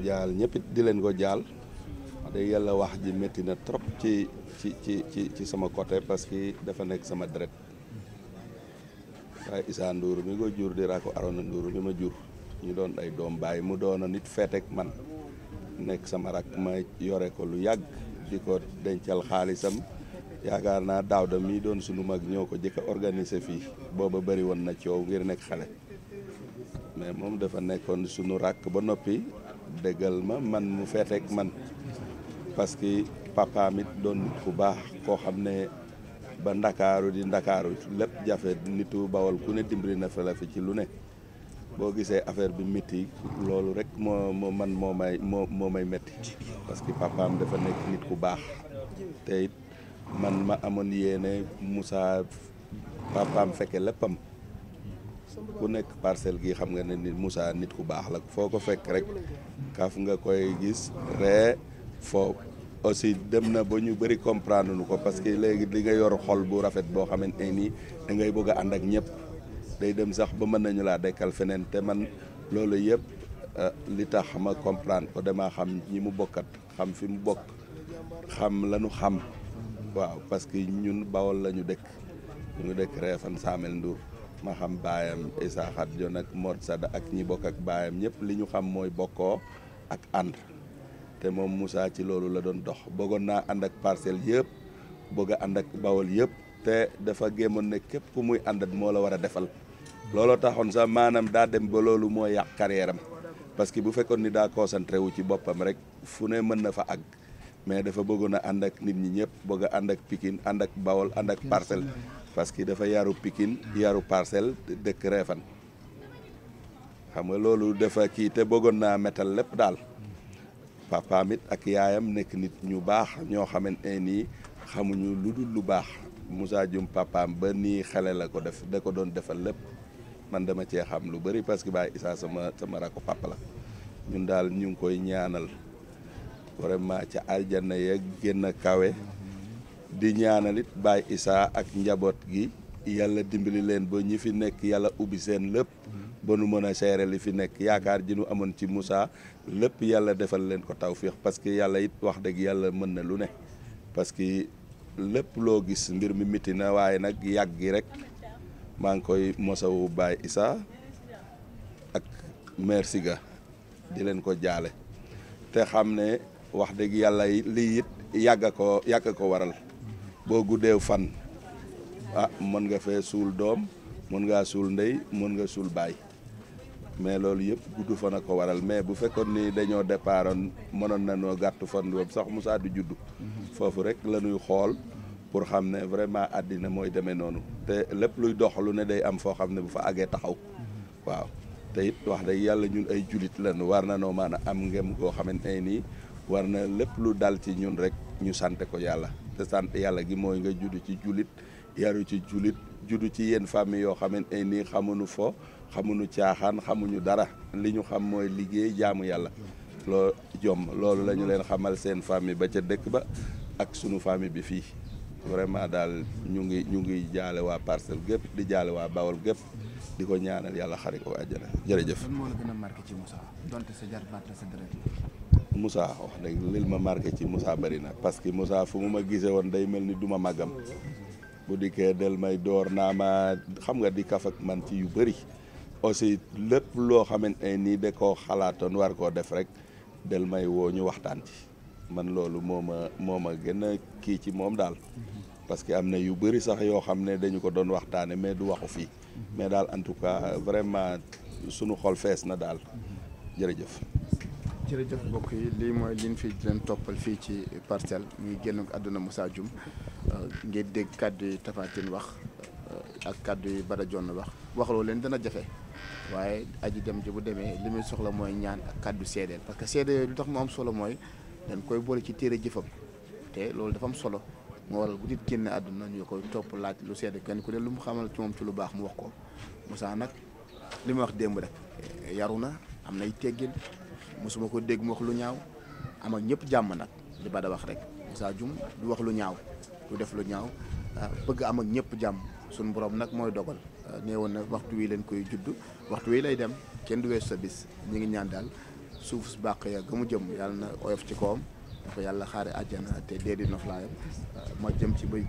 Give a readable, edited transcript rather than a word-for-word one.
jaal ñëpp it di leen ko jaal de yàlla wax ji métti na trop ci sama côté parce que dafa nekk sama deret waaye Issa Ndour mi ko jur di raako Arona Ndour mi ma jur ñu doon ay doom baay mu doona nit feetek man nekk sama rak ma yore ko lu yàgg di ko dencal xaalisam yaakaar naa Daawda mi doon sunu mag ñoo ko jëkk a organiser fii booba bëri woon na coow ngir nekk xale mais moom dafa nekkoon sunu rak ba noppi déggal ma man mu feetek man parce que papaam it doon nit ku baax koo xam ne ba ndakaaru di ndakaaru lépp jafe nitu Bawol ku ne dimbali na fa la fi ci lu ne boo gisee affaire bi métti loolu rek moo may métti parce que papaam dafa nekk nit ku baax te it man ma amoon yéene Moussa papaam fekke léppam ku nekk parcelle gi xam nga ne nit Moussa nit ku baax la foo ko fekk rek kaf nga koy gis ree foo aussi dem na ba ñu bëri comprendre nu ko parce que léegi li nga yor xol bu rafet boo xamante ne nii da ngay bëgg a ànd ak ñëpp day dem sax ba mën nañu laa dekkal feneen te man loolu yëpp li tax ma comprendre ko damaa xam ñi mu bokkat xam fi mu bokk xam la ñu xam waaw parce que ñun Bawol la ñu dëkk ñu dëkk Réfane Samel Ndour ma xam baayam Issa Khat Jon ak Mod Sada ak ñi bokk ak baayam ñëpp li ñu xam mooy bokkoo ak ànd te moom Moussa ci loolu la doon dox bëggoon naa ànd ak parcelle yëpp bëgg a ànd ak Bawol yëpp te dafa gémmoon ne képp ku muy àndat moo la war a defal looloo taxoon sax maanaam daa dem ba loolu moo yàq carrière am parce que bu fekkoon ni daa concentré wu ci boppam rek fu ne mën na fa àgg mais dafa bëggoon a ànd ak nit ñi ñëpp bëgg a ànd ak Pikine ànd ak Bawol ànd ak parcelle parce que dafa yaru Pikine yaru parcelle dëkk Réfane xam nga loolu dafa kii te bëggoon naa métal lépp daal papaam it ak yaayam nekk nit ñu baax ñoo xamante ne nii xamuñu lu dul lu baax Moussa Dioum papaam ba nii xale la ko def da ko doon defal lépp man dama cee xam lu bëri parce que Baye Issa sama rakku papa la ñun daal ñu ngi koy ñaanal vraiment ca aljanna yeeg génn kawe di ñaanal it Baye Issa ak njaboot gi yàlla dimbali leen ba ñi fi nekk yàlla ubbi seen lépp ba nu mën a seere li fi nekk yaakaar ji nu amoon ci Moussa lépp yàlla defal leen ko tawfiix parce que yàlla it wax dëgg yàlla mën na lu ne parce que lépp loo gis mbir mi miti na waaye nag yàgg gi rek maa ngi koy mosawu Baye Issa ak mère Siga di leen ko jaale te xam ne wax dëgg yàlla lii it yàgg ko waral boo guddeew fan mën nga fee suul doom mën ngaa suul ndey mën nga suul baay mais loolu yëpp gudd fan a ko waral mais bu fekkoon ni dañoo départoon mënoon nañoo gàttu fan boobu sax Moussa du juddu foofu rek la ñuy xool pour xam ne vraiment àddina mooy demee noonu te lépp luy dox lu ne day am foo xam ne bu fa àggee taxaw waaw te it wax dëgg yàlla ñun ay julit lañu war na noo mën a am ngem goo xamante ne nii war na lépp lu dal ci ñun rek ñu sante ko yàlla te sant yàlla gi mooy nga judd ci julit yaru ci julit juddu ci yenn famille yoo xamante ne nii xamuñu fo xamuñu caaxaan xamuñu dara li ñu xam mooy liggéey jaamu yàlla loolu la ñu leen xamal seen famille ba ca dëkk ba ak sunu famille bi fii vraiment daal ñu ngi jaale waa Parcelles gépp di jaale waa Bawol gépp di ko ñaanal yàlla xari ko àjjana jërëjëf. lan moo la gën a marqué ci Moussa donte sa jarbaat la sa deret la. Moussa wax dëgg li ma marqué ci Moussa bari na parce que Moussa fu mu ma gisee woon day mel ni duma màggam bu dikkee del may door naa ma xam nga di kaf ak man ci yu bëri aussi lépp loo xamante ne nii da koo xalaatoon war koo def rek del may woo ñu waxtaan ci man loolu moo ma gën a kii ci moom daal parce que am na yu bëri sax yoo xam ne dañu ko doon waxtaane mais du waxu fii mais daal en tout cas vraiment sunu xol fees na daal jërëjëf. jërëjëf mbokk yi lii mooy liñ fi leen toppal fii ci Parcelles muy génn àdduna Moussa Dioum ngeen dégg kàddu yi Tapha Tine wax ak kàddu yi Bada Dione waxloo leen dana jafe waaye aji dem ji bu demee li muy soxla mooy ñaan ak kàddu seedeel parce que seede yooyu lu tax mu am solo mooy dañ koy boole ci téere jëfam te loolu dafa am solo moo waral bu nit génne àdduna ñu koy topp laaj lu seede kenn ku ne lu mu xamal ci moom ci lu baax mu wax ko Moussa nag li ma wax démb rek yaru na am nay teggin mosuma ko dégg mu wax lu ñaaw am ak ñëpp jàmm nag li Bada wax rek Moussa Dioum du wax lu ñaaw du def lu ñaaw bëgg am ak ñëpp jàmm suñu borom nag mooy dogal nee woon na waxtu wi leen koy judd waxtu wi lay dem kenn du weesu sa bis ñu ngi ñaan daal suuf su bàq ya ga mu jëm yàlla na oyof ci kawam da ko yàlla xaare àjjana te dee di noflaayam ma jëm ci bëy